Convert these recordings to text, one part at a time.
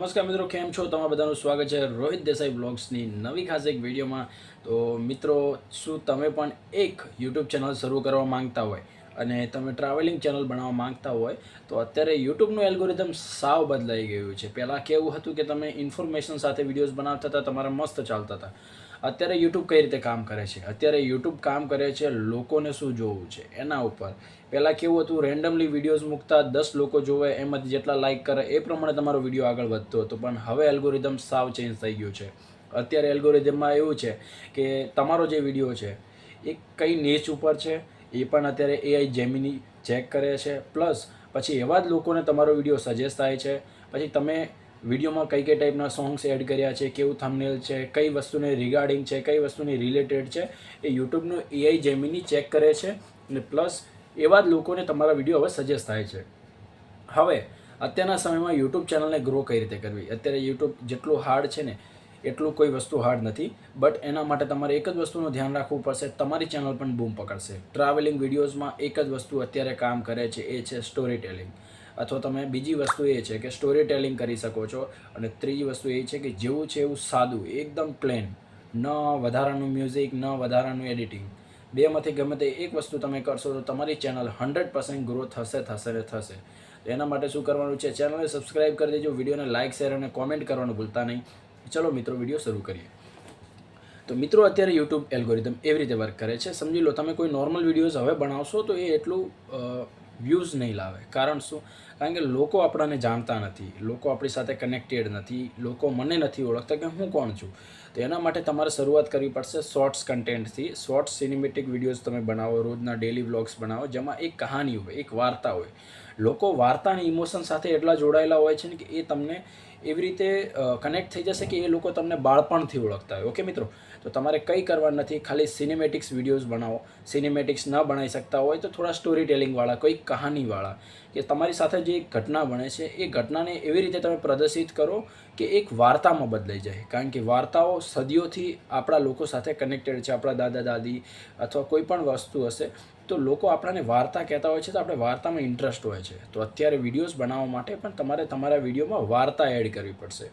નમસ્કાર મિત્રો, કેમ છો? તમારા બધાનું સ્વાગત છે રોહિત દેસાઈ બ્લોગ્સની નવી ખાસ એક વિડીયોમાં. તો મિત્રો, શું તમે પણ એક યુટ્યુબ ચેનલ શરૂ કરવા માંગતા હોય અને તમે ટ્રાવેલિંગ ચેનલ બનાવવા માંગતા હોય તો અત્યારે યુટ્યુબનું એલ્ગોરિધમ સાવ બદલાઈ ગયું છે. પહેલાં કેવું હતું કે તમે ઇન્ફોર્મેશન સાથે વિડીયોઝ બનાવતા હતા, તમારા મસ્ત ચાલતા હતા. અત્યારે યુટ્યુબ કઈ રીતે કામ કરે છે? અત્યારે યુટ્યુબ કામ કરે છે લોકોને શું જોવું છે એના ઉપર. પહેલાં કેવું હતું, રેન્ડમલી વિડીયોઝ મૂકતા 10 લોકો જોવે, એમાંથી જેટલા લાઇક કરે એ પ્રમાણે તમારો વિડીયો આગળ વધતો હતો. પણ હવે એલ્ગોરિધમ સાવ ચેન્જ થઈ ગયું છે. અત્યારે એલ્ગોરિધમમાં એવું છે કે તમારો જે વિડીયો છે એ કઈ નીચ ઉપર છે એ પણ અત્યારે એઆઈ જેમિની ચેક કરે છે. પ્લસ પછી એવા જ લોકોને તમારો વિડીયો સજેસ્ટ થાય છે. પછી તમે વિડીયોમાં કઈ કઈ ટાઈપના સોંગ્સ એડ કર્યા છે, કેવું થંબનેલ છે, કઈ વસ્તુને રિગાર્ડિંગ છે, કઈ વસ્તુની રિલેટેડ છે, એ યુટ્યુબનું એઆઈ જેમિની ચેક કરે છે. અને પ્લસ એવા જ લોકોને તમારા વિડીયો હવે સજેસ્ટ થાય છે. હવે અત્યારના સમયમાં યુટ્યુબ ચેનલને ગ્રો કઈ રીતે કરવી? અત્યારે યુટ્યુબ જેટલું હાર્ડ છે ને એટલું કોઈ વસ્તુ હાર્ડ નથી. બટ એના માટે તમારે એક જ વસ્તુનું ધ્યાન રાખવું પડશે, તમારી ચેનલ પણ બૂમ પકડશે. ટ્રાવેલિંગ વિડીયોઝમાં એક જ વસ્તુ અત્યારે કામ કરે છે, એ છે સ્ટોરી ટેલિંગ. અથવા તમે બીજી વસ્તુ એ છે કે સ્ટોરી ટેલિંગ કરી શકો છો. અને ત્રીજી વસ્તુ એ છે કે જેવું છે એવું સાદું, એકદમ પ્લેન, ન વધારાનું મ્યુઝિક, ન વધારાનું એડિટિંગ. બેમાંથી ગમે તે એક વસ્તુ તમે કરશો તો તમારી ચેનલ 100% ગ્રો થશે ને થશે. તો એના માટે શું કરવાનું છે? ચેનલને સબસ્ક્રાઇબ કરી દેજો, વિડીયોને લાઇક, શેર અને કોમેન્ટ કરવાનું ભૂલતા નહીં. ચલો મિત્રો, વિડીયો શરૂ કરીએ. તો મિત્રો, અત્યારે યુટ્યુબ એલ્ગોરિધમ એવી રીતે વર્ક કરે છે. સમજી લો, તમે કોઈ નોર્મલ વિડીયોઝ હવે બનાવશો તો એ એટલું વ્યૂઝ નહીં લાવે. કારણ શું? કારણ કે લોકો આપણાને જાણતા નથી, લોકો આપણી સાથે કનેક્ટેડ નથી, લોકો મને નથી ઓળખતા કે હું કોણ છું. તો એના માટે તમારે શરૂઆત કરવી પડશે શોર્ટ્સ કન્ટેન્ટથી. શોર્ટ્સ સિનેમેટિક વિડીયોઝ તમે બનાવો, રોજના ડેલી વ્લોગ્સ બનાવો, જેમાં એક કહાની હોય, એક વાર્તા હોય. લોકો વાર્તાની ઇમોશન સાથે એટલા જોડાયેલા હોય છે ને કે એ તમને એવી રીતે કનેક્ટ થઈ જશે કે એ લોકો તમને બાળપણથી ઓળખતા હોય. ઓકે મિત્રો, તો તમારે કંઈ કરવાનું નથી, ખાલી સિનેમેટિક્સ વિડીયોઝ બનાવો. સિનેમેટિક્સ ન બનાવી શકતા હોય તો થોડા સ્ટોરી ટેલિંગવાળા, કોઈ કહાનીવાળા, કે તમારી સાથે જે ઘટના બને છે એ ઘટનાને એવી રીતે તમે પ્રદર્શિત કરો કે એક વાર્તામાં બદલાઈ જાય. કારણ કે વાર્તાઓ સદીઓથી આપણા લોકો સાથે કનેક્ટેડ છે. આપણા દાદા દાદી અથવા કોઈ પણ વસ્તુ હશે તો લોકો આપણને વાર્તા કહેતા હોય છે, તો આપણે વાર્તામાં ઇન્ટરેસ્ટ હોય છે. તો અત્યારે વિડીયોઝ બનાવવા માટે પણ તમારે તમારા વિડીયોમાં વાર્તા એડ કરવી પડશે.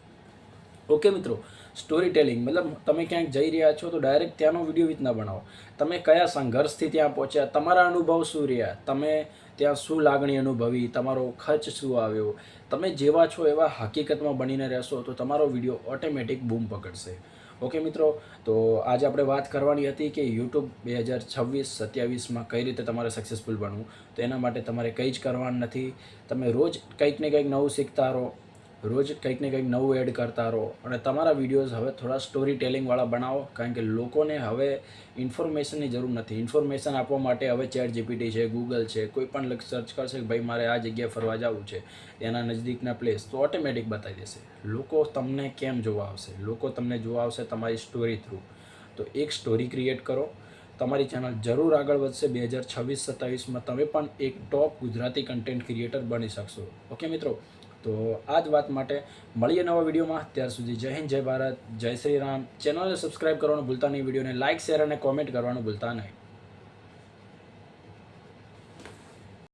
ઓકે મિત્રો, સ્ટોરી ટેલિંગ મતલબ તમે ક્યાંક જઈ રહ્યા છો તો ડાયરેક્ટ ત્યાંનો વિડીયો જ ના બનાવો. તમે કયા સંઘર્ષથી ત્યાં પહોંચ્યા, તમારા અનુભવ શું રહ્યા, તમે ત્યાં શું લાગણી અનુભવી, તમારો ખર્ચ શું આવ્યો, તમે જેવા છો એવા હકીકતમાં બનીને રહેશો તો તમારો વિડીયો ઓટોમેટિક બૂમ પકડશે. ઓકે મિત્રો, તો આજે આપણે વાત કરવાની હતી કે યુટ્યુબ 2026-27માં કઈ રીતે તમારે સક્સેસફુલ બનવું. તો એના માટે તમારે કંઈ જ કરવાનું નથી. તમે રોજ કંઈક ને કંઈક નવું શીખતા રહો, રોજ કંઈક ને કંઈક નવું એડ કરતા રહો અને તમારા વિડીયોઝ હવે થોડા સ્ટોરી ટેલિંગવાળા બનાવો. કારણ કે લોકોને હવે ઇન્ફોર્મેશનની જરૂર નથી. ઇન્ફોર્મેશન આપવા માટે હવે ચેટ જીપીટી છે, ગૂગલ છે, કોઈ પણ સર્ચ કરશે કે ભાઈ મારે આ જગ્યાએ ફરવા જવું છે, એના નજદીકના પ્લેસ, તો ઓટોમેટિક બતાવી દેશે. લોકો તમને કેમ જોવા આવશે? લોકો તમને જોવા આવશે તમારી સ્ટોરી થ્રુ. તો એક સ્ટોરી ક્રિએટ કરો, તમારી ચેનલ જરૂર આગળ વધશે. 2026-27માં તમે પણ એક ટોપ ગુજરાતી કન્ટેન્ટ ક્રિએટર બની શકશો. ઓકે મિત્રો, તો આ જ વાત માટે મળીએ નવા વિડીયોમાં. ત્યાર સુધી જય હિન્દ, જય ભારત, જય શ્રી રામ. ચેનલને સબસ્ક્રાઇબ કરવાનું ભૂલતા નહીં, વિડીયોને લાઇક, શેર અને કોમેન્ટ કરવાનું ભૂલતા નહીં.